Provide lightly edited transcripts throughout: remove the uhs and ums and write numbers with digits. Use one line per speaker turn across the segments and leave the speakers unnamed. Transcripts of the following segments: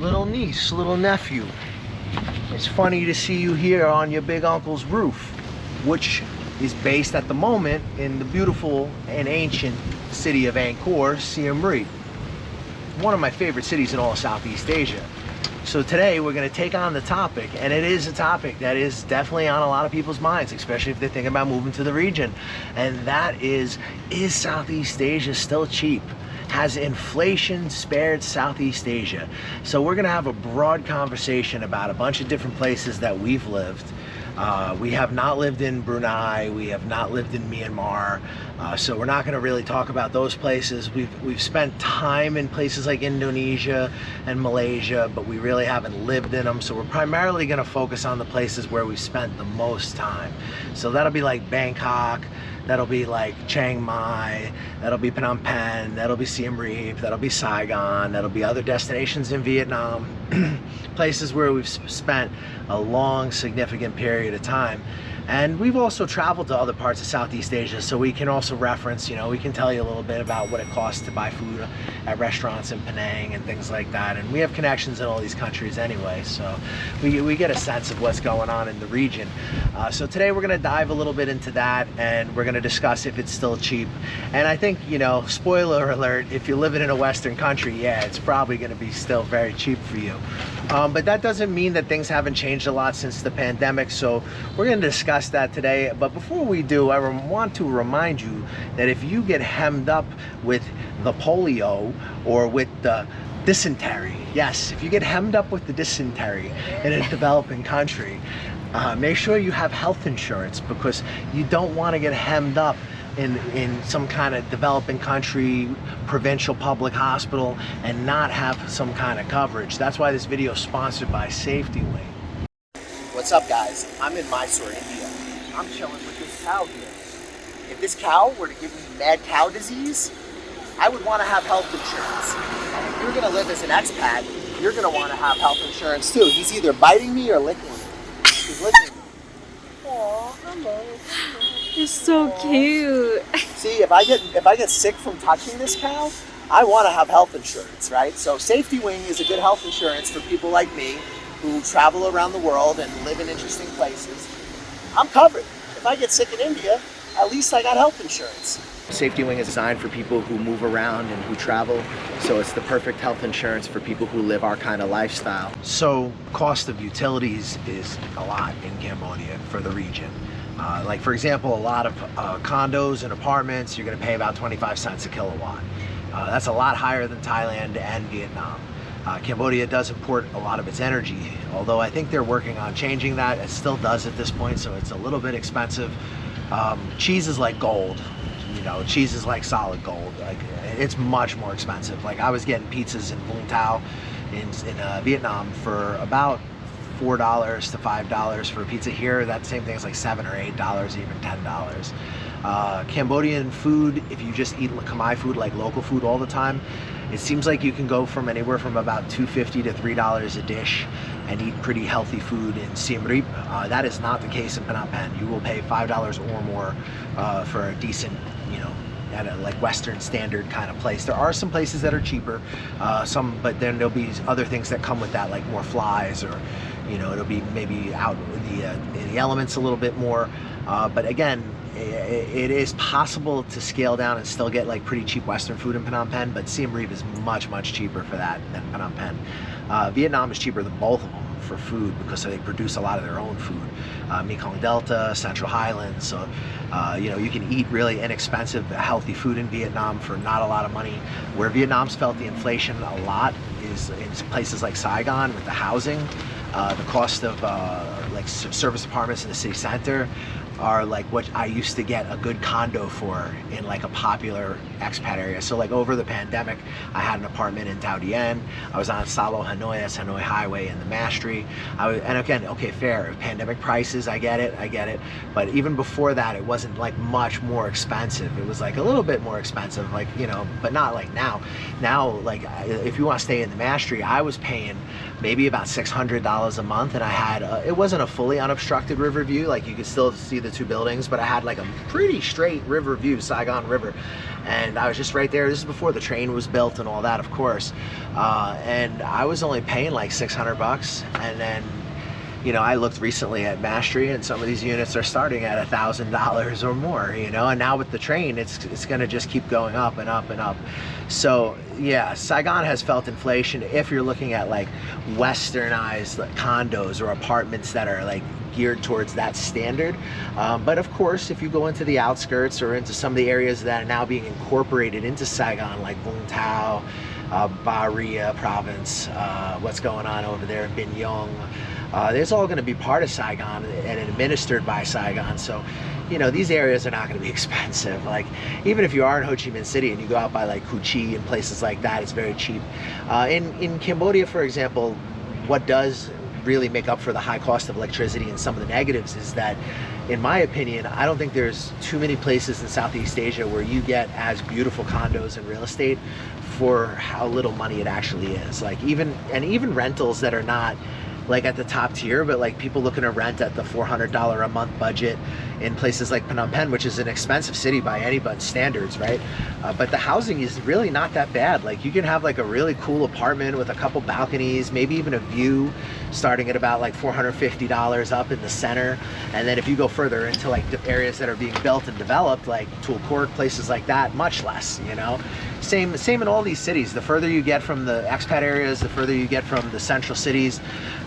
little niece, little nephew. It's funny to see you here on your big uncle's roof, which is based at the moment in the beautiful and ancient city of Angkor, Siem Reap. One of my favorite cities in all of Southeast Asia. So today we're going to take on the topic, and it is a topic that is definitely on a lot of people's minds, especially if they're thinking about moving to the region. And that is Southeast Asia still cheap? Has inflation spared Southeast Asia? So we're going to have a broad conversation about a bunch of different places that we've lived. We have not lived in Brunei, we have not lived in Myanmar, so we're not going to really talk about those places. We've spent time in places like Indonesia and Malaysia, but we really haven't lived in them, so we're primarily going to focus on the places where we've spent the most time. So that'll be like Bangkok, that'll be like Chiang Mai, that'll be Phnom Penh, that'll be Siem Reap, that'll be Saigon, that'll be other destinations in Vietnam, places where we've spent a long, significant period of time. And we've also traveled to other parts of Southeast Asia, so we can also reference, you know, we can tell you a little bit about what it costs to buy food at restaurants in Penang and things like that. And we have connections in all these countries anyway, so we get a sense of what's going on in the region. So today we're going to dive a little bit into that, and we're going to discuss if it's still cheap. And I think, you know, spoiler alert, if you're living in a Western country, yeah, it's probably going to be still very cheap for you. But that doesn't mean that things haven't changed a lot since the pandemic, so we're going to discuss that today. But before we do, I want to remind you that if you get hemmed up with the polio or with the dysentery, yes, if you get hemmed up with the dysentery in a developing country, make sure you have health insurance, because you don't want to get hemmed up in some kind of developing country provincial public hospital and not have some kind of coverage. That's why this video is sponsored by Safety Wing. What's up, guys? I'm in Mysore, India. I'm chilling with this cow here. If this cow were to give me mad cow disease, I would want to have health insurance. And if you're going to live as an expat, you're going to want to have health insurance too. He's either biting me or licking me. He's licking me. Aw, hello.
You're so cute.
See, if I get sick from touching this cow, I want to have health insurance, right? So Safety Wing is a good health insurance for people like me who travel around the world and live in interesting places. I'm covered. If I get sick in India, at least I got health insurance. Safety Wing is designed for people who move around and who travel, so it's the perfect health insurance for people who live our kind of lifestyle. So cost of utilities is a lot in Cambodia for the region. Like for example, a lot of condos and apartments, you're going to pay about 25 cents a kilowatt. That's a lot higher than Thailand and Vietnam. Cambodia does import a lot of its energy, although I think they're working on changing that. It still does at this point, so it's a little bit expensive. Cheese is like gold, you know, cheese is like solid gold. Like, it's much more expensive. Like, I was getting pizzas in Vung Tau in Vietnam for about $4 to $5 for a pizza. Here, that same thing is like $7 or $8, even $10. Cambodian food, if you just eat Khmer food, like local food all the time, it seems like you can go from anywhere from about $2.50 to $3 a dish and eat pretty healthy food in Siem Reap. That is not the case in Phnom Penh. You will pay $5 or more for a decent, you know, at a like Western standard kind of place. There are some places that are cheaper, but then there'll be other things that come with that, like more flies, or you know, it'll be maybe out in the elements a little bit more. But again, it is possible to scale down and still get like pretty cheap Western food in Phnom Penh, but Siem Reap is much, much cheaper for that than Phnom Penh. Vietnam is cheaper than both of them for food because they produce a lot of their own food. Mekong Delta, Central Highlands, so you know, you can eat really inexpensive, healthy food in Vietnam for not a lot of money. Where Vietnam's felt the inflation a lot is in places like Saigon with the housing. The cost of like service apartments in the city center are like what I used to get a good condo for in like a popular expat area. So like over the pandemic, I had an apartment in Tao Dien. I was on Salo Hanoi, that's Hanoi Highway in the Mastery. And again, okay, fair, pandemic prices, I get it. But even before that, it wasn't like much more expensive. It was like a little bit more expensive, like, you know, but not like now. Now, like if you want to stay in the Mastery, I was paying maybe about $600 a month, and I had it wasn't a fully unobstructed river view, like you could still see the two buildings, but I had like a pretty straight river view, Saigon River, and I was just right there. This is before the train was built and all that, of course, and I was only paying like 600 bucks. And then, you know, I looked recently at Mastery, and some of these units are starting at $1,000 or more, you know, and now with the train, it's gonna just keep going up and up and up. So yeah, Saigon has felt inflation if you're looking at like westernized like condos or apartments that are like geared towards that standard. But of course, if you go into the outskirts or into some of the areas that are now being incorporated into Saigon, like Vung Tau, Baria province, what's going on over there in Bin Yong, there's all going to be part of Saigon and administered by Saigon. So, you know, these areas are not going to be expensive. Like, even if you are in Ho Chi Minh City and you go out by like Cu Chi and places like that, it's very cheap. In Cambodia, for example, what does really make up for the high cost of electricity and some of the negatives is that, in my opinion, I don't think there's too many places in Southeast Asia where you get as beautiful condos and real estate for how little money it actually is. Like, even rentals that are not like at the top tier, but like people looking to rent at the $400 a month budget in places like Phnom Penh, which is an expensive city by anybody's standards, right? But the housing is really not that bad. Like, you can have like a really cool apartment with a couple balconies, maybe even a view, starting at about like $450 up in the center. And then if you go further into like the areas that are being built and developed, like Tulkort, places like that, much less, you know? Same in all these cities. The further you get from the expat areas, the further you get from the central cities,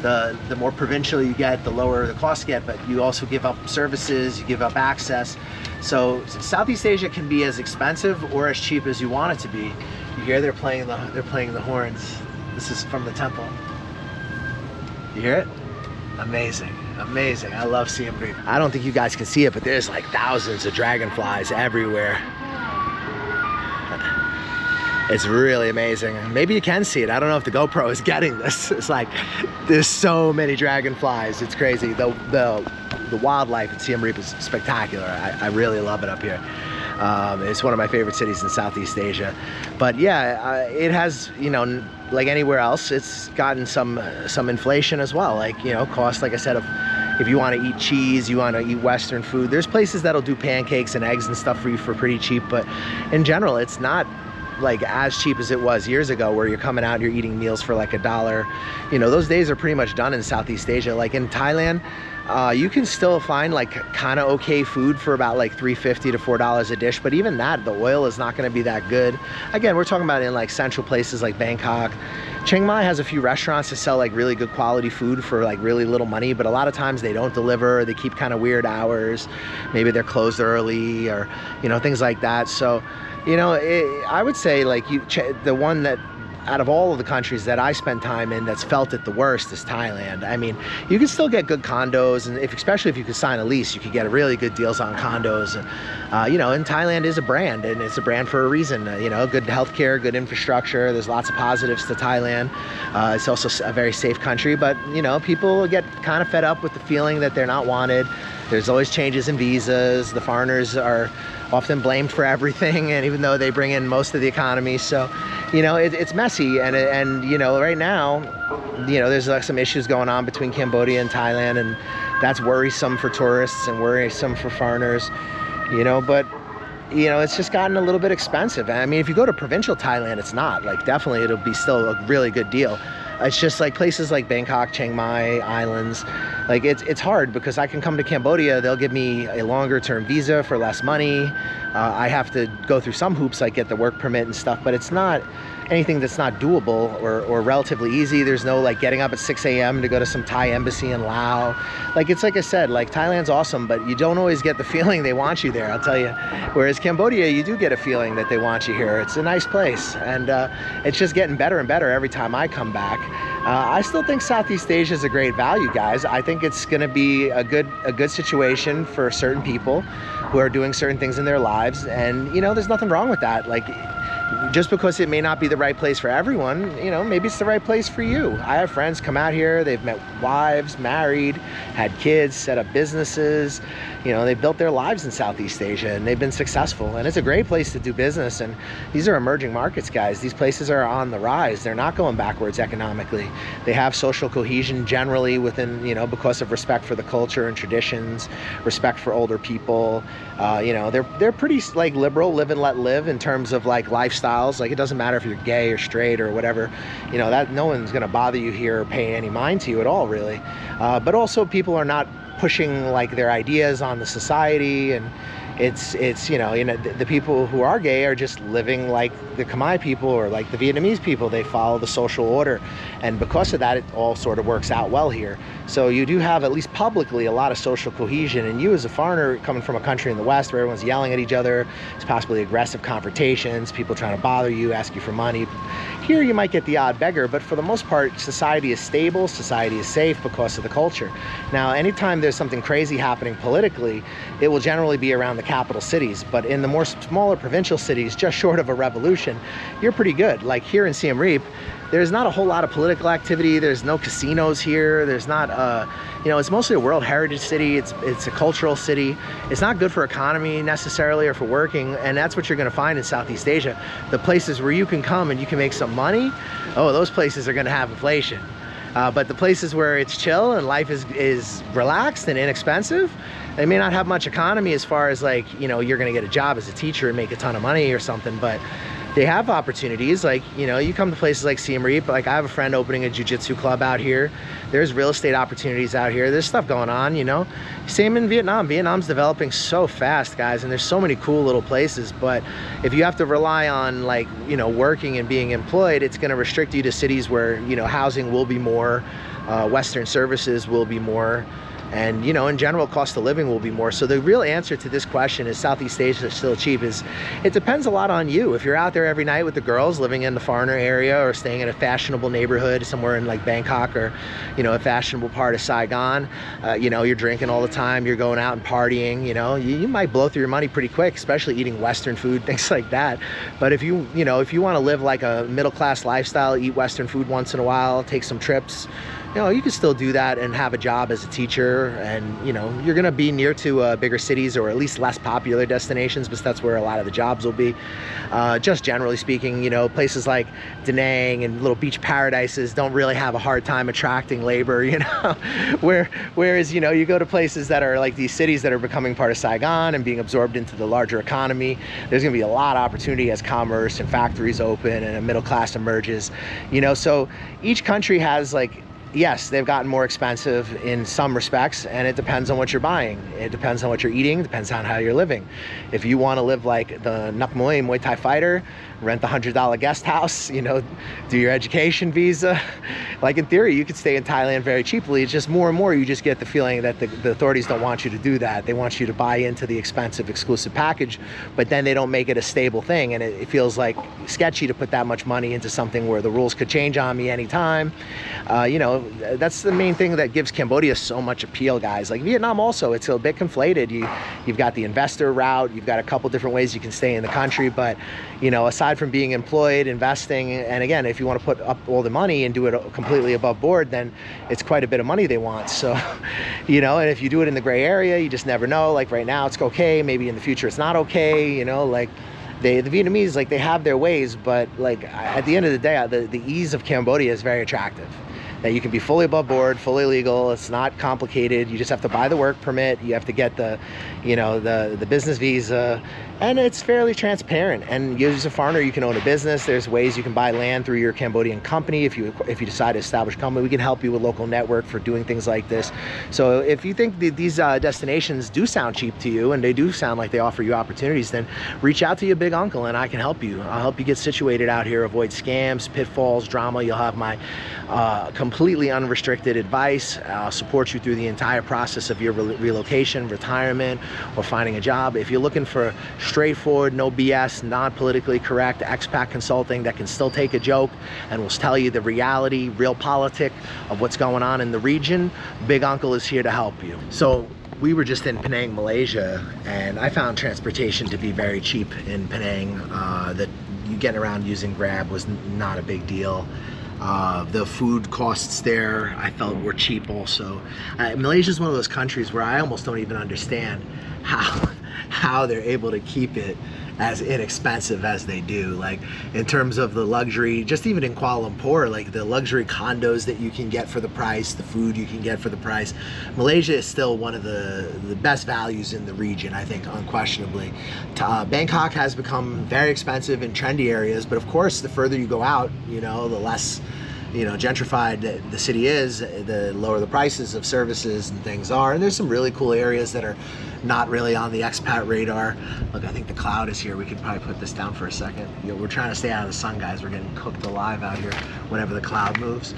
the more provincial you get, the lower the costs get, but you also give up services, you give up access. So Southeast Asia can be as expensive or as cheap as you want it to be. You hear they're playing the horns. This is from the temple. You hear it? Amazing, amazing. I love Siem Reap. I don't think you guys can see it, but there's like thousands of dragonflies everywhere. It's really amazing. Maybe you can see it. I don't know if the GoPro is getting this. It's like, there's so many dragonflies. It's crazy. The wildlife in Siem Reap is spectacular. I really love it up here. It's one of my favorite cities in Southeast Asia. But yeah, it has, you know, like anywhere else, it's gotten some inflation as well. Like, you know, cost, like I said, of if you want to eat cheese, you want to eat Western food, there's places that'll do pancakes and eggs and stuff for you for pretty cheap. But in general, it's not like as cheap as it was years ago, where you're coming out and you're eating meals for like $1. You know, those days are pretty much done in Southeast Asia. Like in Thailand, you can still find like kind of okay food for about like $3.50 to $4 a dish, but even that, the oil is not going to be that good. Again, we're talking about in like central places like Bangkok. Chiang Mai has a few restaurants that sell like really good quality food for like really little money, but a lot of times they don't deliver. They keep kind of weird hours. Maybe they're closed early, or, you know, things like that. So, you know, I would say like the one that out of all of the countries that I spend time in that's felt it the worst is Thailand. I mean, you can still get good condos, and especially if you could sign a lease, you could get really good deals on condos. You know, and Thailand is a brand, and it's a brand for a reason. You know, good healthcare, good infrastructure. There's lots of positives to Thailand. It's also a very safe country, but you know, people get kind of fed up with the feeling that they're not wanted. There's always changes in visas. The foreigners are often blamed for everything, and even though they bring in most of the economy. So, you know, it's messy, and you know, right now, you know, there's like some issues going on between Cambodia and Thailand, and that's worrisome for tourists and worrisome for foreigners, you know. But you know, it's just gotten a little bit expensive. I mean, if you go to provincial Thailand, it's not like, definitely it'll be still a really good deal. It's just like places like Bangkok, Chiang Mai, islands, like it's hard because I can come to Cambodia, they'll give me a longer term visa for less money. I have to go through some hoops, like get the work permit and stuff, but it's not anything that's not doable or relatively easy. There's no like getting up at 6 a.m. to go to some Thai embassy in Laos. Like, it's like I said, like Thailand's awesome, but you don't always get the feeling they want you there, I'll tell you. Whereas Cambodia, you do get a feeling that they want you here. It's a nice place, and it's just getting better and better every time I come back. I still think Southeast Asia is a great value, guys. I think it's going to be a good situation for certain people who are doing certain things in their lives, and you know, there's nothing wrong with that. Like, just because it may not be the right place for everyone, you know, maybe it's the right place for you. I have friends come out here, they've met wives, married, had kids, set up businesses, you know, they built their lives in Southeast Asia and they've been successful, and it's a great place to do business. And these are emerging markets, guys. These places are on the rise. They're not going backwards economically. They have social cohesion generally within, you know, because of respect for the culture and traditions, respect for older people. You know, they're pretty like liberal, live and let live in terms of like lifestyles. Like, it doesn't matter if you're gay or straight or whatever, you know, that no one's gonna bother you here or pay any mind to you at all, really. But also people are not pushing like their ideas on the society, and it's you know, the people who are gay are just living like the Khmer people or like the Vietnamese people. They follow the social order, and because of that, it all sort of works out well here. So you do have, at least publicly, a lot of social cohesion. And you as a foreigner coming from a country in the West where everyone's yelling at each other, it's possibly aggressive confrontations, people trying to bother you, ask you for money. Here you might get the odd beggar, but for the most part, society is stable, society is safe because of the culture. Now, anytime there's something crazy happening politically, it will generally be around the capital cities. But in the more smaller provincial cities, just short of a revolution, you're pretty good. Like here in Siem Reap, there's not a whole lot of political activity. There's no casinos here. There's not, you know, it's mostly a World Heritage city. It's a cultural city. It's not good for economy necessarily or for working, and that's what you're going to find in Southeast Asia. The places where you can come and you can make some money, oh, those places are going to have inflation. But the places where it's chill and life is relaxed and inexpensive, they may not have much economy as far as like, you know, you're going to get a job as a teacher and make a ton of money or something, but they have opportunities. Like, you know, you come to places like Siem Reap, like I have a friend opening a jiu-jitsu club out here. There's real estate opportunities out here. There's stuff going on, you know. Same in Vietnam. Vietnam's developing so fast, guys, and there's so many cool little places. But if you have to rely on, like, you know, working and being employed, it's going to restrict you to cities where, you know, housing will be more, Western services will be more, and, you know, in general, cost of living will be more. So the real answer to this question, is Southeast Asia still cheap, is it depends a lot on you. If you're out there every night with the girls, living in the foreigner area or staying in a fashionable neighborhood somewhere in like Bangkok or, you know, a fashionable part of Saigon, you know, you're drinking all the time, you're going out and partying, you know, you might blow through your money pretty quick, especially eating Western food, things like that. But if you know, if you want to live like a middle-class lifestyle, eat Western food once in a while, take some trips, you know, you can still do that and have a job as a teacher, and, you know, you're going to be near to bigger cities or at least less popular destinations, because that's where a lot of the jobs will be. Just generally speaking, you know, places like Da Nang and little beach paradises don't really have a hard time attracting labor, you know, whereas, you know, you go to places that are like these cities that are becoming part of Saigon and being absorbed into the larger economy, there's going to be a lot of opportunity as commerce and factories open and a middle class emerges, you know. So each country has, like, yes, they've gotten more expensive in some respects, and it depends on what you're buying. It depends on what you're eating, depends on how you're living. If you want to live like the Nak Muay Muay Thai fighter, rent the $100 guest house, you know, do your education visa, like in theory, you could stay in Thailand very cheaply. It's just more and more you just get the feeling that the authorities don't want you to do that. They want you to buy into the expensive exclusive package, but then they don't make it a stable thing, and it feels like sketchy to put that much money into something where the rules could change on me anytime. You know, that's the main thing that gives Cambodia so much appeal, guys. Like Vietnam also, it's a bit conflated. You've got the investor route, you've got a couple different ways you can stay in the country, but, you know, aside from being employed, investing, and again, if you want to put up all the money and do it completely above board, then it's quite a bit of money they want. So, you know, and if you do it in the gray area, you just never know. Like right now it's okay, maybe in the future it's not okay, you know, like the Vietnamese, like, they have their ways, but like at the end of the day, the ease of Cambodia is very attractive. That you can be fully above board, fully legal. It's not complicated. You just have to buy the work permit. You have to get the, you know, the business visa, and it's fairly transparent. And you, as a foreigner, you can own a business. There's ways you can buy land through your Cambodian company. If you decide to establish a company, we can help you with local network for doing things like this. So if you think these destinations do sound cheap to you, and they do sound like they offer you opportunities, then reach out to your big uncle and I can help you. I'll help you get situated out here, avoid scams, pitfalls, drama. You'll have my completely unrestricted advice. I'll support you through the entire process of your relocation, retirement, or finding a job. If you're looking for straightforward, no BS, non-politically correct expat consulting that can still take a joke and will tell you the reality, real politic of what's going on in the region, Big Uncle is here to help you. So we were just in Penang, Malaysia, and I found transportation to be very cheap in Penang. getting around using Grab was not a big deal. The food costs there I felt were cheap also. Malaysia is one of those countries where I almost don't even understand how they're able to keep it as inexpensive as they do. Like in terms of the luxury, just even in Kuala Lumpur, like the luxury condos that you can get for the price, the food you can get for the price. Malaysia is still one of the best values in the region, I think, unquestionably. Bangkok has become very expensive in trendy areas, but of course the further you go out, you know, the less, you know, gentrified the city is, the lower the prices of services and things are. And there's some really cool areas that are not really on the expat radar. Look, I think the cloud is here. We could probably put this down for a second. You know, we're trying to stay out of the sun, guys. We're getting cooked alive out here whenever the cloud moves.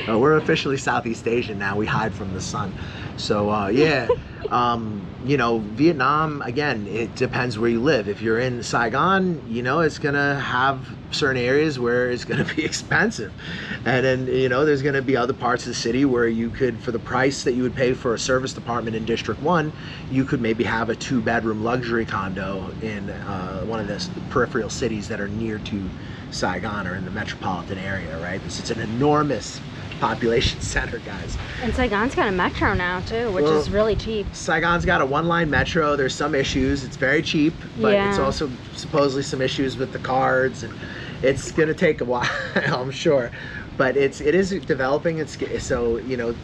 We're officially Southeast Asian now. We hide from the sun. So yeah, you know, Vietnam, again, it depends where you live. If you're in Saigon, you know, it's gonna have certain areas where it's gonna be expensive. And then, you know, there's gonna be other parts of the city where you could, for the price that you would pay for a service department in District 1, you could maybe have a 2-bedroom luxury condo in one of the peripheral cities that are near to Saigon or in the metropolitan area, right? It's an enormous population center, guys.
And Saigon's got a metro now too, which is really cheap. Saigon's
got a 1-line metro. There's some issues. It's very cheap, but
yeah,
it's also supposedly some issues with the cards, and it's gonna take a while, I'm sure. But it is developing. So, you know,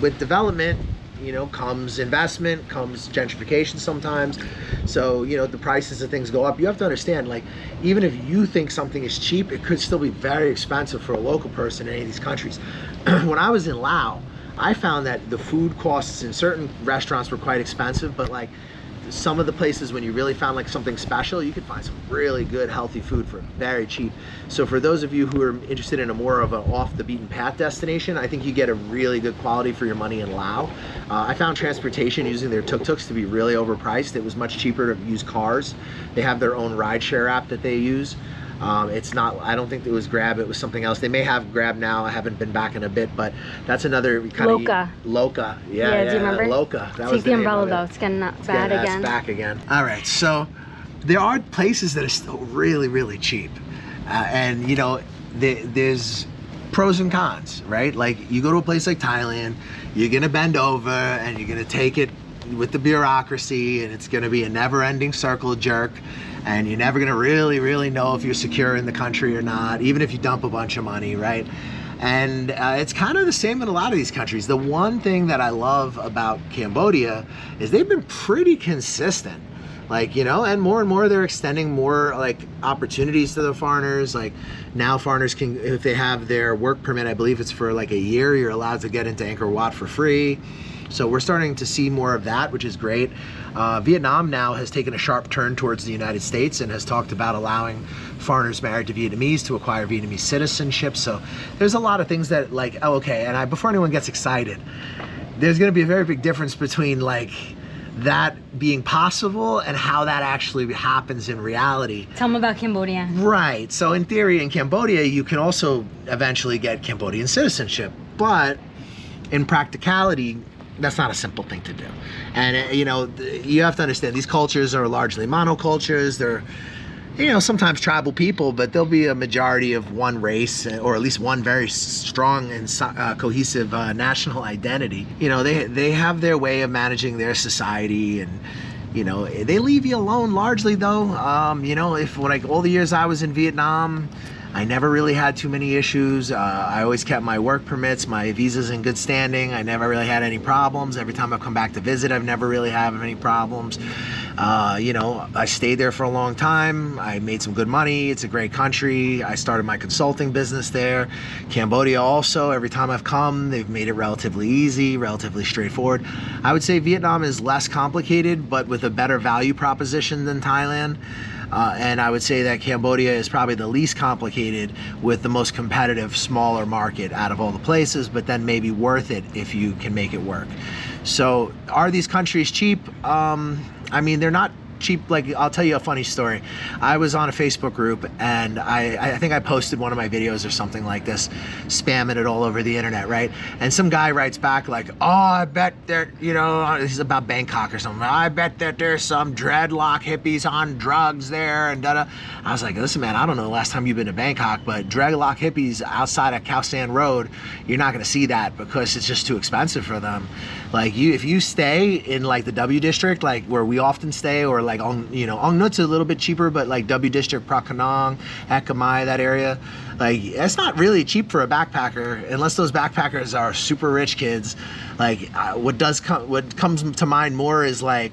with development, you know, comes investment, comes gentrification sometimes. So, you know, the prices of things go up. You have to understand, like, even if you think something is cheap, it could still be very expensive for a local person in any of these countries. When I was in Laos, I found that the food costs in certain restaurants were quite expensive, but like some of the places when you really found like something special, you could find some really good healthy food for very cheap. So for those of you who are interested in a more of an off the beaten path destination, I think you get a really good quality for your money in Laos. I found transportation using their tuk-tuks to be really overpriced. It was much cheaper to use cars. They have their own rideshare app that they use. It's not, I don't think it was Grab, it was something else. They may have Grab now. I haven't been back in a bit, but that's another kind
Loca.
of Loca. Yeah,
do you remember?
Loca. That
Take
was
the
name
umbrella
of it.
though. It's getting bad again.
It's back again. All right, so there are places that are still really, really cheap, and you know, there's pros and cons, right? Like you go to a place like Thailand, you're gonna bend over and you're gonna take it with the bureaucracy, and it's gonna be a never-ending circle jerk. And you're never gonna really know if you're secure in the country or not, even if you dump a bunch of money, right? And it's kind of the same in a lot of these countries. The one thing that I love about Cambodia is they've been pretty consistent. Like, you know, and more they're extending more like opportunities to the foreigners. Like now foreigners can, if they have their work permit, I believe it's for like a year, you're allowed to get into Angkor Wat for free. So we're starting to see more of that, which is great. Vietnam now has taken a sharp turn towards the United States and has talked about allowing foreigners married to Vietnamese to acquire Vietnamese citizenship. So there's a lot of things that like, oh, okay, and before anyone gets excited, there's gonna be a very big difference between like that being possible and how that actually happens in reality.
Tell them about Cambodia.
Right, so in theory in Cambodia, you can also eventually get Cambodian citizenship, but in practicality, that's not a simple thing to do. And you know, you have to understand these cultures are largely monocultures. They're, you know, sometimes tribal people, but there'll be a majority of one race, or at least one very strong and cohesive national identity. You know, they have their way of managing their society, and you know, they leave you alone largely though. You know, if like all the years I was in Vietnam, I never really had too many issues. I always kept my work permits, my visas in good standing. I never really had any problems. Every time I've come back to visit, I've never really had any problems. You know, I stayed there for a long time. I made some good money. It's a great country. I started my consulting business there. Cambodia also, every time I've come, they've made it relatively easy, relatively straightforward. I would say Vietnam is less complicated, but with a better value proposition than Thailand. And I would say that Cambodia is probably the least complicated with the most competitive, smaller market out of all the places, but then maybe worth it if you can make it work. So are these countries cheap? I mean, they're not cheap, like I'll tell you a funny story. I was on a Facebook group, and I think I posted one of my videos or something like this, spamming it all over the internet, right? And some guy writes back like, oh, I bet that, you know, this is about Bangkok or something. I bet that there's some dreadlock hippies on drugs there and da-da. I was like, listen, man, I don't know the last time you've been to Bangkok, but dreadlock hippies outside of Khao San Road, you're not gonna see that because it's just too expensive for them. Like if you stay in like the W district, like where we often stay, or like on, you know, Ong Nut's a little bit cheaper, but like W district, Prakanong, Ekamai, that area, like it's not really cheap for a backpacker unless those backpackers are super rich kids. Like what comes to mind more is like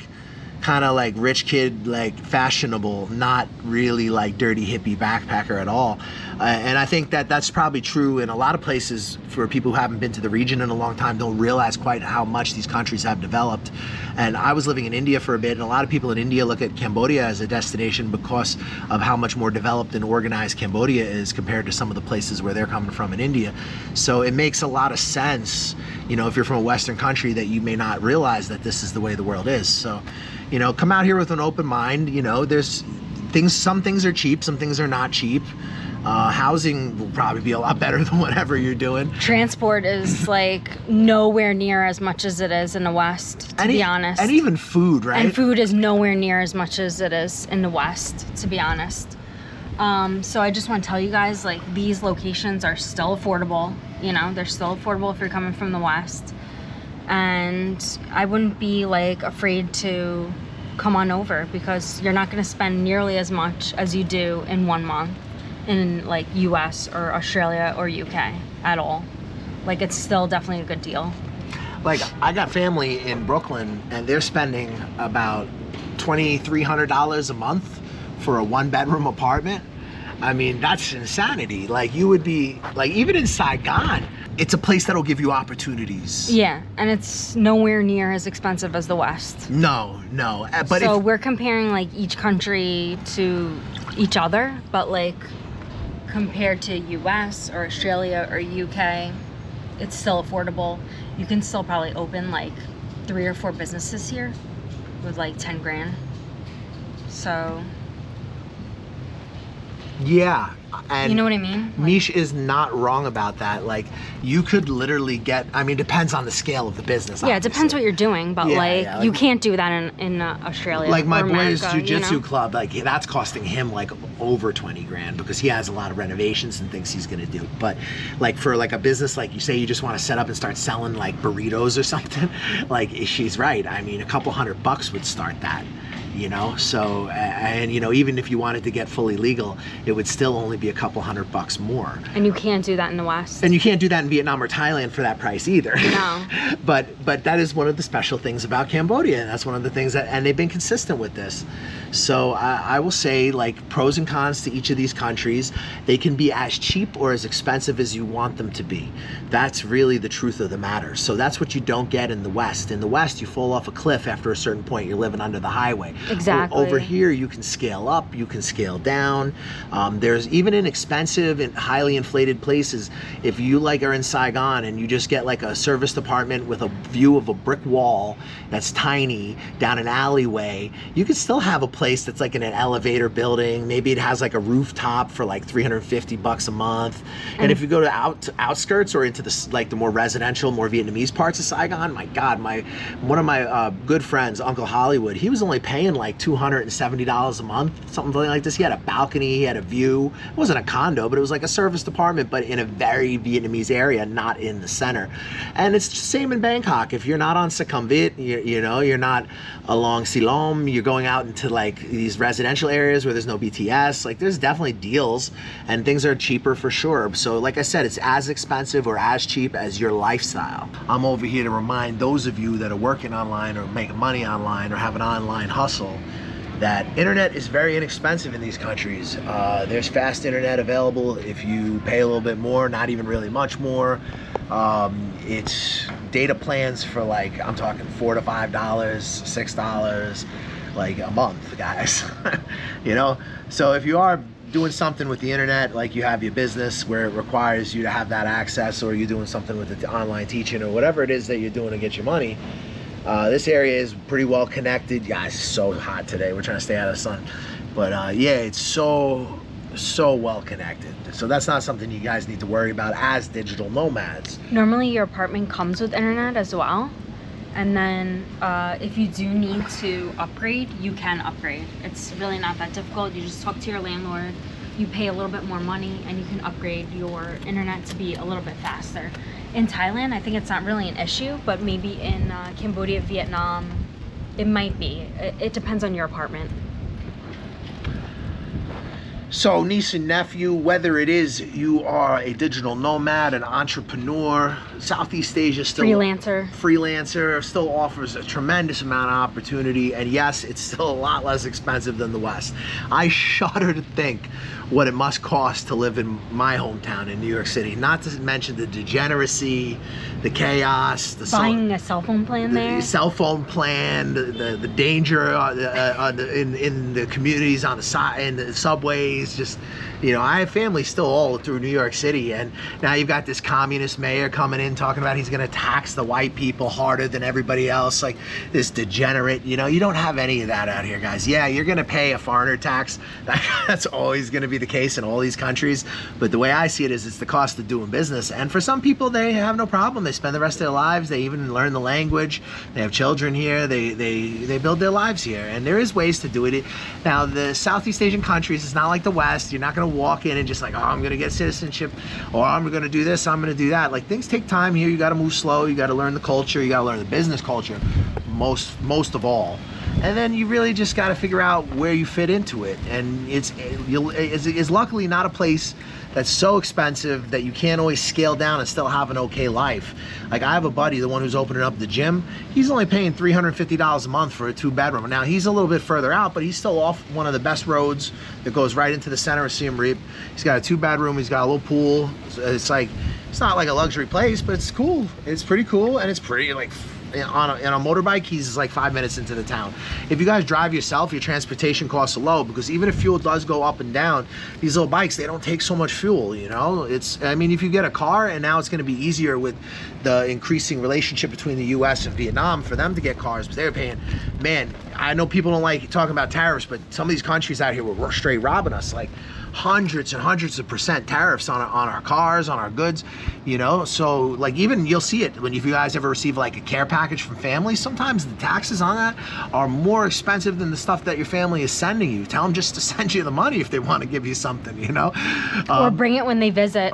kind of like rich kid, like fashionable, not really like dirty hippie backpacker at all. And I think that that's probably true in a lot of places for people who haven't been to the region in a long time, don't realize quite how much these countries have developed. And I was living in India for a bit, and a lot of people in India look at Cambodia as a destination because of how much more developed and organized Cambodia is compared to some of the places where they're coming from in India. So it makes a lot of sense, you know, if you're from a Western country, that you may not realize that this is the way the world is. So, you know, come out here with an open mind. You know, there's things, some things are cheap, some things are not cheap. Housing will probably be a lot better than whatever you're doing.
Transport is like nowhere near as much as it is in the West, to be honest.
And even food, right?
And food is nowhere near as much as it is in the West, to be honest. So I just want to tell you guys, like, these locations are still affordable. You know, they're still affordable if you're coming from the West. And I wouldn't be like afraid to come on over, because you're not going to spend nearly as much as you do in 1 month in like US or Australia or UK at all. Like, it's still definitely a good deal.
Like, I got family in Brooklyn, and they're spending about $2,300 a month for a 1-bedroom apartment. I mean, that's insanity. Like, you would be like, even in Saigon, it's a place that'll give you opportunities.
Yeah, and it's nowhere near as expensive as the West.
No. But
so we're comparing like each country to each other, but like compared to US or Australia or UK, it's still affordable. You can still probably open like 3 or 4 businesses here with like 10 grand. So
yeah, and
you know what I mean? Like,
Mish is not wrong about that. Like, you could literally get, I mean, it depends on the scale of the business.
Yeah,
obviously.
it depends what you're doing, but like
like
you can't do that in Australia.
Like my
or
boy's
America,
jiu-jitsu
you know?
club, like that's costing him like over 20 grand because he has a lot of renovations and things he's gonna do. But like for like a business, like you say, you just want to set up and start selling like burritos or something, like she's right. I mean, a couple $100 would start that. You know, so, and you know, even if you wanted to get fully legal, it would still only be a couple $100 more.
And you can't do that in the West.
And you can't do that in Vietnam or Thailand for that price either.
No.
but that is one of the special things about Cambodia, and that's one of the things that, and they've been consistent with this. So I will say, like, pros and cons to each of these countries. They can be as cheap or as expensive as you want them to be. That's really the truth of the matter. So that's what you don't get in the West. In the West, you fall off a cliff after a certain point. You're living under the highway.
Exactly.
Over here, you can scale up, you can scale down. There's even inexpensive and highly inflated places. If you like are in Saigon and you just get like a service apartment with a view of a brick wall that's tiny down an alleyway, you could still have a place that's like in an elevator building. Maybe it has like a rooftop for like $350 a month. And if you go to outskirts or into the like the more residential, more Vietnamese parts of Saigon, my God, one of my good friends, Uncle Hollywood, he was only paying like $270 a month, something like this. He had a balcony, he had a view. It wasn't a condo, but it was like a serviced apartment, but in a very Vietnamese area, not in the center. And it's the same in Bangkok. If you're not on Sukhumvit, you know, you're not along Silom, you're going out into like these residential areas where there's no BTS, like there's definitely deals and things are cheaper for sure. So like I said, it's as expensive or as cheap as your lifestyle. I'm over here to remind those of you that are working online or making money online or have an online hustle that internet is very inexpensive in these countries. There's fast internet available if you pay a little bit more, not even really much more. It's data plans for like, I'm talking $4 to $5, $6, like a month, guys. You know, so if you are doing something with the internet, like you have your business where it requires you to have that access, or you're doing something with the online teaching or whatever it is that you're doing to get your money, This area is pretty well connected. Guys, it's so hot today. We're trying to stay out of the sun. But yeah, it's so well connected. So that's not something you guys need to worry about as digital nomads.
Normally your apartment comes with internet as well. And then if you do need to upgrade, you can upgrade. It's really not that difficult. You just talk to your landlord, you pay a little bit more money, and you can upgrade your internet to be a little bit faster. In Thailand, I think it's not really an issue, but maybe in Cambodia, Vietnam, it might be. It depends on your apartment.
So niece and nephew, whether it is you are a digital nomad, an entrepreneur, Southeast Asia still freelancer still offers a tremendous amount of opportunity, and yes, it's still a lot less expensive than the West. I shudder to think what it must cost to live in my hometown in New York City, not to mention the degeneracy, the chaos,
buying a cell phone plan there,
cell phone plan, the danger in the communities on the side, in the subways. Just, you know, I have family still all through New York City, and now you've got this communist mayor coming in talking about he's going to tax the white people harder than everybody else, like this degenerate. You know, you don't have any of that out here, guys. Yeah, you're going to pay a foreigner tax. That's always going to be the case in all these countries, but the way I see it is it's the cost of doing business. And for some people, they have no problem. They spend the rest of their lives, they even learn the language, they have children here, they build their lives here, and there is ways to do it. Now, the Southeast Asian countries, it's not like the West. You're not going to walk in and just like, oh, I'm going to get citizenship, or I'm going to do this, I'm going to do that. Like, things take time here. You got to move slow, you got to learn the culture, you got to learn the business culture most of all. And then you really just got to figure out where you fit into it. And it's luckily not a place that's so expensive that you can't always scale down and still have an okay life. Like, I have a buddy, the one who's opening up the gym, he's only paying $350 a month for a 2-bedroom. Now, he's a little bit further out, but he's still off one of the best roads that goes right into the center of Siem Reap. He's got a 2-bedroom, he's got a little pool. It's like, it's not like a luxury place, but it's cool. It's pretty cool, and it's pretty, like, on a motorbike, he's like 5 minutes into the town. If you guys drive yourself, your transportation costs are low, because even if fuel does go up and down, these little bikes, they don't take so much fuel, you know? I mean, if you get a car, and now it's going to be easier with the increasing relationship between the US and Vietnam for them to get cars, but they're paying, man, I know people don't like talking about tariffs, but some of these countries out here were straight robbing us, like hundreds and hundreds of % tariffs on our cars, on our goods, you know? So, like, even you'll see it when, if you guys ever receive like a care package from family, sometimes the taxes on that are more expensive than the stuff that your family is sending you. Tell them just to send you the money if they want to give you something, you know?
Or bring it when they visit.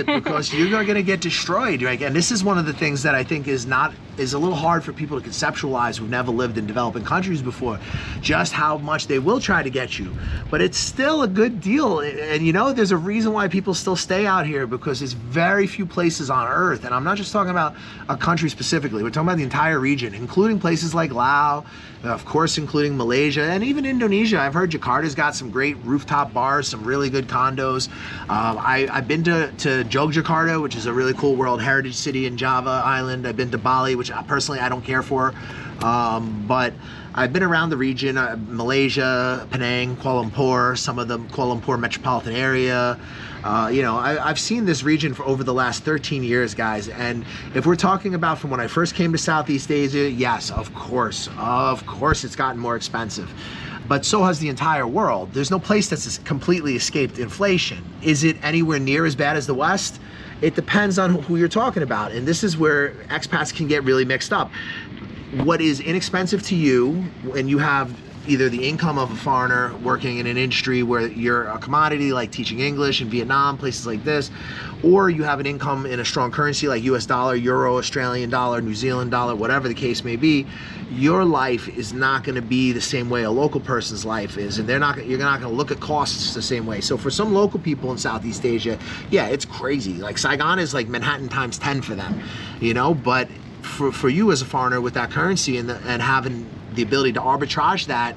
Because you're going to get destroyed, right? And this is one of the things that I think is a little hard for people to conceptualize who've never lived in developing countries before, just how much they will try to get you. But it's still a good deal. And you know, there's a reason why people still stay out here, because there's very few places on earth, and I'm not just talking about a country specifically, we're talking about the entire region, including places like Laos, of course, including Malaysia, and even Indonesia. I've heard Jakarta's got some great rooftop bars, some really good condos. I've been to Yogyakarta, which is a really cool World Heritage City in Java Island. I've been to Bali, which personally I don't care for, but I've been around the region, Malaysia, Penang, Kuala Lumpur, some of the Kuala Lumpur metropolitan area. You know, I've seen this region for over the last 13 years, guys. And if we're talking about from when I first came to Southeast Asia, yes, of course, it's gotten more expensive. But so has the entire world. There's no place that's completely escaped inflation. Is it anywhere near as bad as the West? It depends on who you're talking about. And this is where expats can get really mixed up. What is inexpensive to you when you have either the income of a foreigner working in an industry where you're a commodity, like teaching English in Vietnam, places like this, or you have an income in a strong currency like US dollar, euro, Australian dollar, New Zealand dollar, whatever the case may be, your life is not going to be the same way a local person's life is, and you're not going to look at costs the same way. So for some local people in Southeast Asia, yeah, it's crazy. Like, Saigon is like Manhattan times 10 for them, you know, but for you as a foreigner with that currency and having the ability to arbitrage that,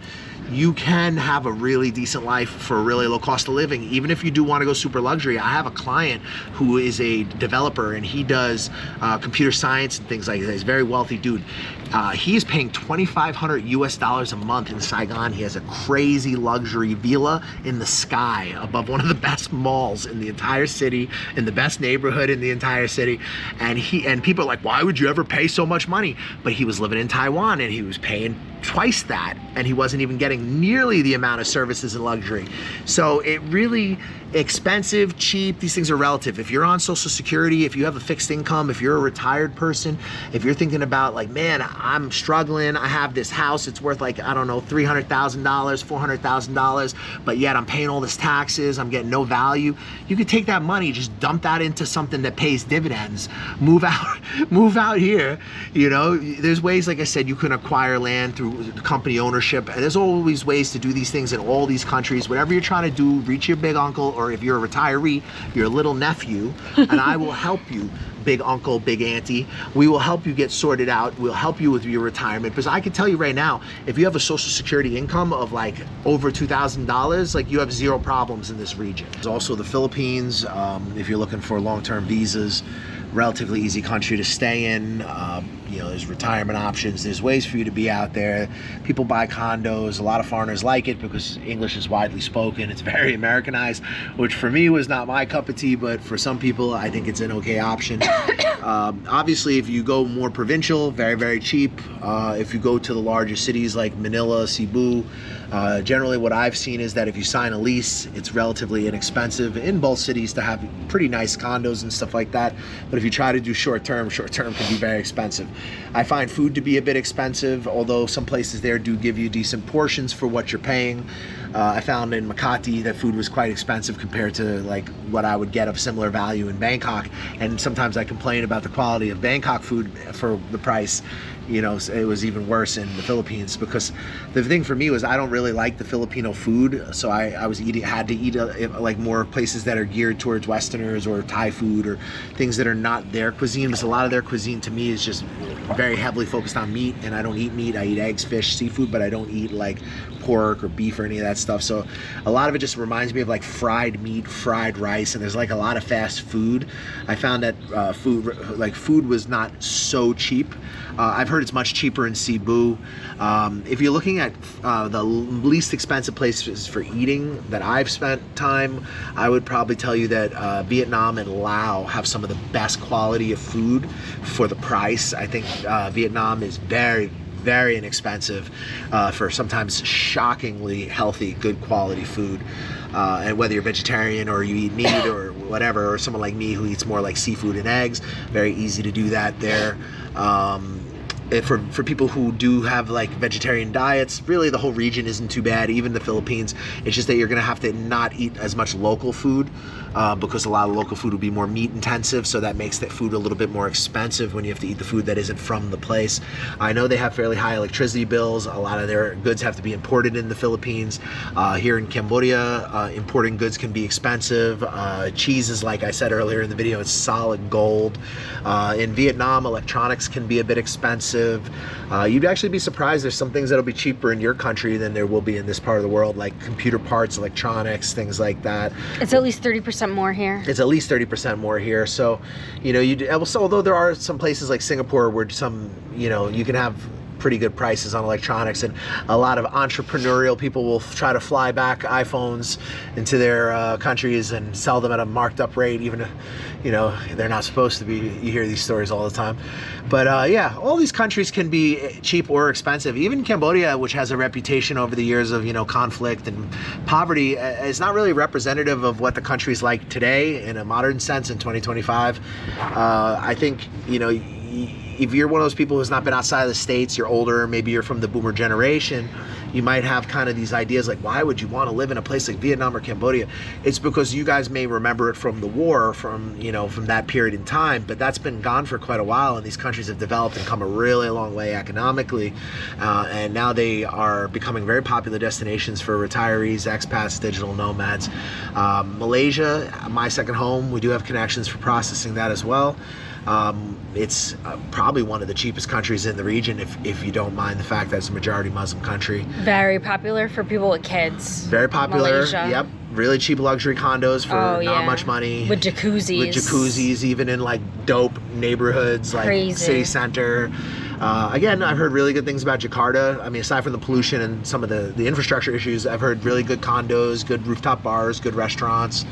you can have a really decent life for a really low cost of living. Even if you do want to go super luxury, I have a client who is a developer and he does computer science and things like that. He's a very wealthy dude. He is paying $2,500 a month in Saigon. He has a crazy luxury villa in the sky above one of the best malls in the entire city, in the best neighborhood in the entire city. And people are like, why would you ever pay so much money? But he was living in Taiwan and he was paying twice that, and he wasn't even getting nearly the amount of services and luxury. So it really, expensive, cheap, these things are relative. If you're on Social Security, if you have a fixed income, if you're a retired person, if you're thinking about like, man, I'm struggling, I have this house, it's worth like, I don't know, $300,000, $400,000, but yet I'm paying all this taxes, I'm getting no value. You could take that money, just dump that into something that pays dividends, move out here. You know, there's ways, like I said, you can acquire land through company ownership, and there's always ways to do these things in all these countries. Whatever you're trying to do, reach your big uncle, or if you're a retiree, your little nephew, and I will help you, big uncle, big auntie. We will help you get sorted out. We'll help you with your retirement, because I can tell you right now, if you have a Social Security income of like over $2,000, like you have zero problems in this region. There's also the Philippines, if you're looking for long-term visas, relatively easy country to stay in. You know, there's retirement options, there's ways for you to be out there. People buy condos, a lot of foreigners like it because English is widely spoken, it's very Americanized, which for me was not my cup of tea, but for some people I think it's an okay option. Obviously, if you go more provincial, very, very cheap. If you go to the larger cities like Manila, Cebu, generally what I've seen is that if you sign a lease, it's relatively inexpensive in both cities to have pretty nice condos and stuff like that. But if you try to do short term can be very expensive. I find food to be a bit expensive, although some places there do give you decent portions for what you're paying. I found in Makati that food was quite expensive compared to like what I would get of similar value in Bangkok. And sometimes I complain about the quality of Bangkok food for the price. You know, it was even worse in the Philippines, because the thing for me was I don't really like the Filipino food, so I had to eat like more places that are geared towards Westerners or Thai food or things that are not their cuisine, because a lot of their cuisine to me is just very heavily focused on meat, and I don't eat meat. I eat eggs, fish, seafood, but I don't eat like pork or beef or any of that stuff. So a lot of it just reminds me of like fried meat, fried rice, and there's like a lot of fast food. I found that food was not so cheap. I've heard it's much cheaper in Cebu. If you're looking at the least expensive places for eating that I've spent time, I would probably tell you that Vietnam and Laos have some of the best quality of food for the price. I think Vietnam is very, very inexpensive for sometimes shockingly healthy, good quality food. And whether you're vegetarian or you eat meat or whatever, or someone like me who eats more like seafood and eggs, very easy to do that there. For people who do have like vegetarian diets, really the whole region isn't too bad, even the Philippines. It's just that you're gonna have to not eat as much local food because a lot of local food will be more meat intensive, so that makes that food a little bit more expensive when you have to eat the food that isn't from the place. I know they have fairly high electricity bills. A lot of their goods have to be imported in the Philippines. Here in Cambodia, importing goods can be expensive. Cheeses, like I said earlier in the video, it's solid gold. In Vietnam, electronics can be a bit expensive. You'd actually be surprised, there's some things that'll be cheaper in your country than there will be in this part of the world, like computer parts, electronics, things like that.
It's at least 30% more here.
It's at least 30% more here. So, you know, although there are some places like Singapore where you can have pretty good prices on electronics, and a lot of entrepreneurial people will try to fly back iPhones into their countries and sell them at a marked up rate, even if, you know, they're not supposed to be. You hear these stories all the time. But yeah, all these countries can be cheap or expensive. Even Cambodia, which has a reputation over the years of, you know, conflict and poverty, is not really representative of what the country's like today in a modern sense in 2025. I think, you know, if you're one of those people who's not been outside of the States, you're older, maybe you're from the boomer generation, you might have kind of these ideas like, why would you want to live in a place like Vietnam or Cambodia? It's because you guys may remember it from the war, from that period in time, but that's been gone for quite a while, and these countries have developed and come a really long way economically, and now they are becoming very popular destinations for retirees, expats, digital nomads. Malaysia, my second home, we do have connections for processing that as well. It's probably one of the cheapest countries in the region if you don't mind the fact that it's a majority Muslim country.
Very popular for people with kids.
Very popular.
Malaysia.
Yep. Really cheap luxury condos for not much money.
With jacuzzis.
With jacuzzis, even in like dope neighborhoods like
Crazy.
City Center. Again, I've heard really good things about Jakarta. I mean, aside from the pollution and some of the infrastructure issues, I've heard really good condos, good rooftop bars, good restaurants.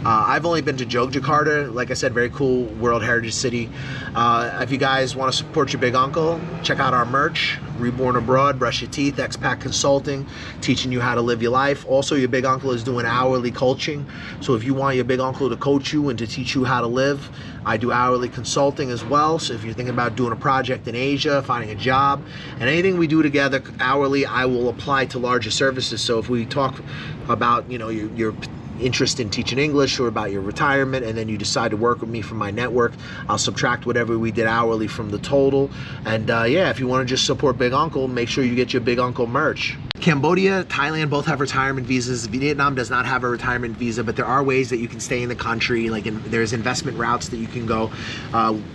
I've only been to Yogyakarta. Like I said, very cool World Heritage City. If you guys want to support your big uncle, check out our merch. Reborn Abroad, Brush Your Teeth, Expat Consulting, teaching you how to live your life. Also, your big uncle is doing hourly coaching. So if you want your big uncle to coach you and to teach you how to live, I do hourly consulting as well. So if you're thinking about doing a project in Asia, finding a job, and anything we do together hourly, I will apply to larger services. So if we talk about, you know, your interest in teaching English or about your retirement, and then you decide to work with me from my network, I'll subtract whatever we did hourly from the total. And yeah, if you want to just support Big Uncle, make sure you get your Big Uncle merch. Cambodia, Thailand both have retirement visas. Vietnam does not have a retirement visa, but there are ways that you can stay in the country. Like there's investment routes that you can go.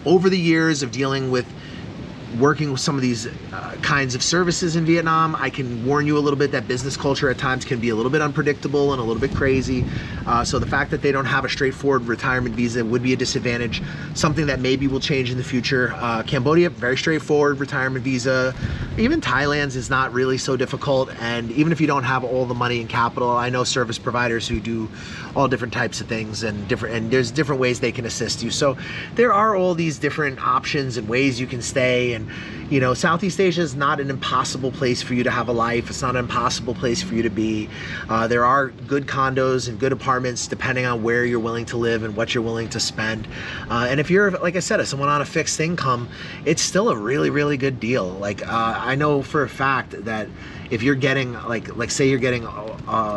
Over the years of dealing with working with some of these kinds of services in Vietnam, I can warn you a little bit that business culture at times can be a little bit unpredictable and a little bit crazy. So the fact that they don't have a straightforward retirement visa would be a disadvantage, something that maybe will change in the future. Cambodia, very straightforward retirement visa. Even Thailand's is not really so difficult, and even if you don't have all the money and capital, I know service providers who do all different types of things, and there's different ways they can assist you. So there are all these different options and ways you can stay. And you know, Southeast Asia is not an impossible place for you to have a life. It's not an impossible place for you to be. There are good condos and good apartments depending on where you're willing to live and what you're willing to spend. And if you're, like I said, if someone on a fixed income, it's still a really, really good deal. Like I know for a fact that if you're getting like say you're getting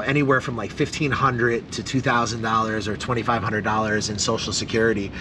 anywhere from like $1,500 to $2,000 or $2,500 in Social Security,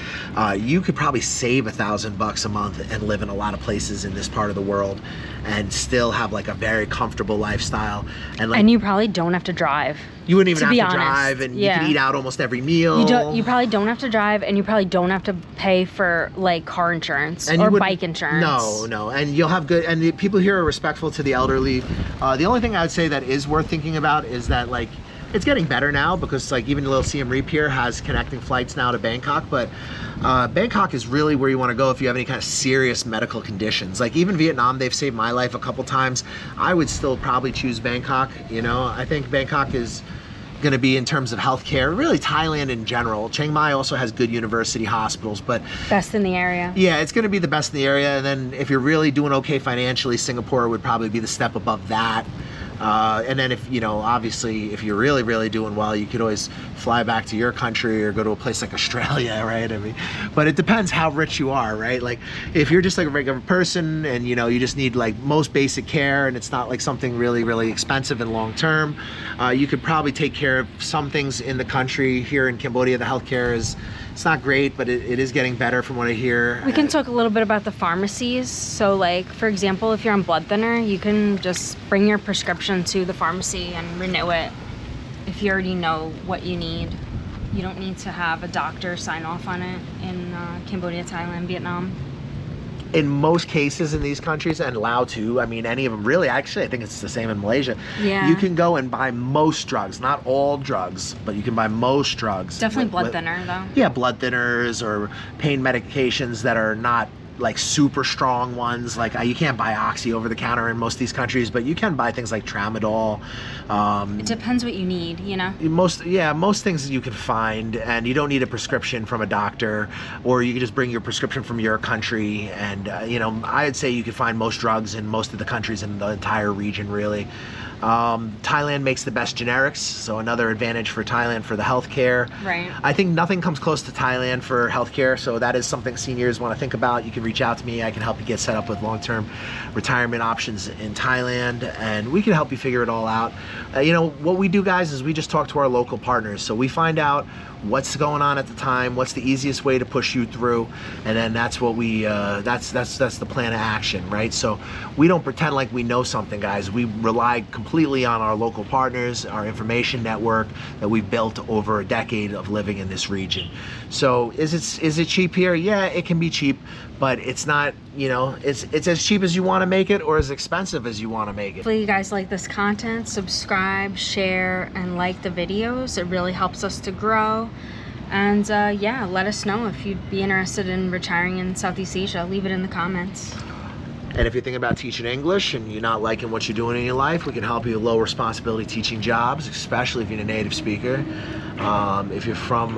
you could probably save $1,000 a month and live in a lot of places in this part of the world and still have like a very comfortable lifestyle. And
you probably don't have to drive.
You wouldn't even have to
honest.
drive, and you can eat out almost every meal.
You probably don't have to drive, and you probably don't have to pay for like car insurance or bike insurance.
No, and you'll have good, and the people here are respectful to the elderly. The only thing I would say that is worth thinking about is that like it's getting better now, because like even the little Siem Reap here has connecting flights now to Bangkok, but Bangkok is really where you want to go if you have any kind of serious medical conditions. Like even Vietnam, they've saved my life a couple times. I would still probably choose Bangkok. You know, I think Bangkok is going to be, in terms of healthcare, really Thailand in general. Chiang Mai also has good university hospitals, but
best in the area.
Yeah, it's going to be the best in the area. And then if you're really doing okay financially, Singapore would probably be the step above that. And then if, you know, obviously if you're really, really doing well, you could always fly back to your country or go to a place like Australia, right? I mean, but it depends how rich you are, right? Like if you're just like a regular person and, you know, you just need like most basic care and it's not like something really, really expensive and long term, you could probably take care of some things in the country. Here in Cambodia, the healthcare it's not great, but it is getting better from what I hear.
We can talk a little bit about the pharmacies. So like, for example, if you're on blood thinner, you can just bring your prescription to the pharmacy and renew it if you already know what you need. You don't need to have a doctor sign off on it in Cambodia, Thailand, Vietnam.
In most cases in these countries, and Laos too, I mean, any of them really, actually, I think it's the same in Malaysia.
Yeah.
You can go and buy most drugs, not all drugs, but you can buy most drugs.
Definitely blood thinner, though.
Yeah, blood thinners or pain medications that are not like super strong ones. Like you can't buy Oxy over the counter in most of these countries, but you can buy things like Tramadol.
It depends what you need, you know?
Most things you can find, and you don't need a prescription from a doctor, or you can just bring your prescription from your country. And you know, I'd say you can find most drugs in most of the countries in the entire region, really. Thailand makes the best generics, so another advantage for Thailand for the healthcare.
Right.
I think nothing comes close to Thailand for healthcare, so that is something seniors want to think about. You can reach out to me. I can help you get set up with long-term retirement options in Thailand, and we can help you figure it all out. You know, what we do, guys, is we just talk to our local partners. So we find out what's going on at the time, what's the easiest way to push you through, and then that's what we that's the plan of action, right? So we don't pretend like we know something, guys. We rely completely on our local partners, our information network that we've built over a decade of living in this region. So is it cheap here? Yeah, it can be cheap, but it's not, you know, it's as cheap as you want to make it or as expensive as you want to make it.
Hopefully you guys like this content. Subscribe, share, and like the videos. It really helps us to grow. And yeah, let us know if you'd be interested in retiring in Southeast Asia. Leave it in the comments.
And if you're thinking about teaching English and you're not liking what you're doing in your life, we can help you with low responsibility teaching jobs, especially if you're a native speaker. If you're from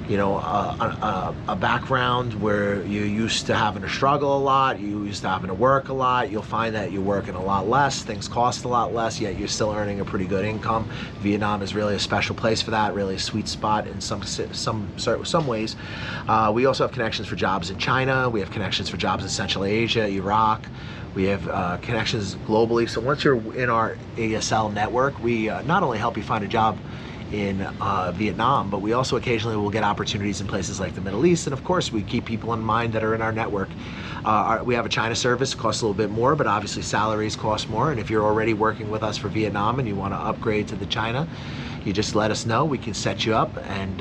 you know, a background where you're used to having to struggle a lot, you're used to having to work a lot, you'll find that you're working a lot less, things cost a lot less, yet you're still earning a pretty good income. Vietnam is really a special place for that, really a sweet spot in some ways. We also have connections for jobs in China, we have connections for jobs in Central Asia, Iraq. We have connections globally. So once you're in our ASL network, we not only help you find a job in Vietnam, but we also occasionally will get opportunities in places like the Middle East, and of course we keep people in mind that are in our network. We have a China service, it costs a little bit more, but obviously salaries cost more, and if you're already working with us for Vietnam and you want to upgrade to the China, you just let us know. We can set you up and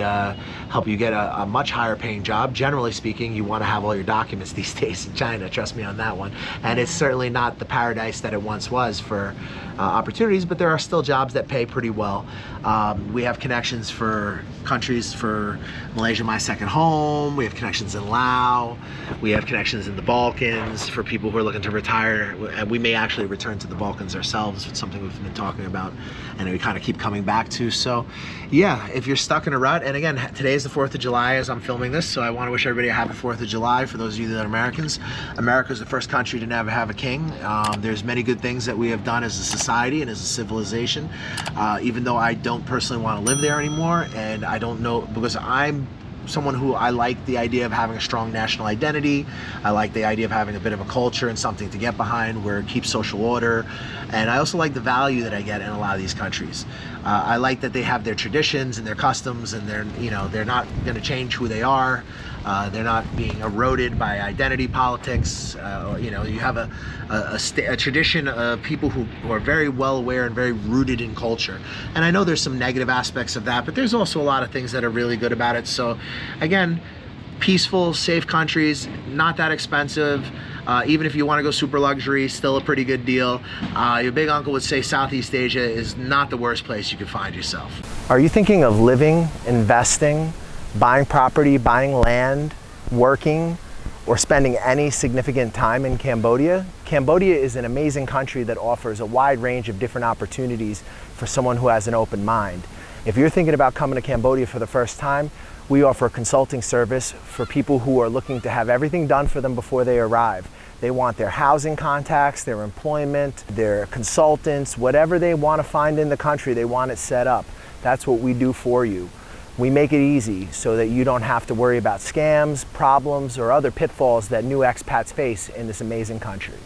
help you get a much higher paying job. Generally speaking, you want to have all your documents these days in China, trust me on that one. And it's certainly not the paradise that it once was for opportunities, but there are still jobs that pay pretty well. We have connections for countries, for Malaysia, my second home. We have connections in Laos. We have connections in the Balkans for people who are looking to retire. We may actually return to the Balkans ourselves. It's something we've been talking about and we kind of keep coming back to. So yeah, if you're stuck in a rut, and again, today is the 4th of July as I'm filming this, so I want to wish everybody a happy 4th of July for those of you that are Americans. America is the first country to never have a king. There's many good things that we have done as a society and as a civilization, even though I don't personally want to live there anymore, and I don't know, because I'm someone who I like the idea of having a strong national identity. I like the idea of having a bit of a culture and something to get behind where it keeps social order. And I also like the value that I get in a lot of these countries. I like that they have their traditions and their customs, and they're not going to change who they are. They're not being eroded by identity politics. You have a tradition of people who are very well aware and very rooted in culture. And I know there's some negative aspects of that, but there's also a lot of things that are really good about it. So again, peaceful, safe countries, not that expensive. Even if you want to go super luxury, still a pretty good deal. Your big uncle would say Southeast Asia is not the worst place you could find yourself. Are you thinking of living, investing, buying property, buying land, working, or spending any significant time in Cambodia? Cambodia is an amazing country that offers a wide range of different opportunities for someone who has an open mind. If you're thinking about coming to Cambodia for the first time, we offer a consulting service for people who are looking to have everything done for them before they arrive. They want their housing contacts, their employment, their consultants, whatever they want to find in the country, they want it set up. That's what we do for you. We make it easy so that you don't have to worry about scams, problems, or other pitfalls that new expats face in this amazing country.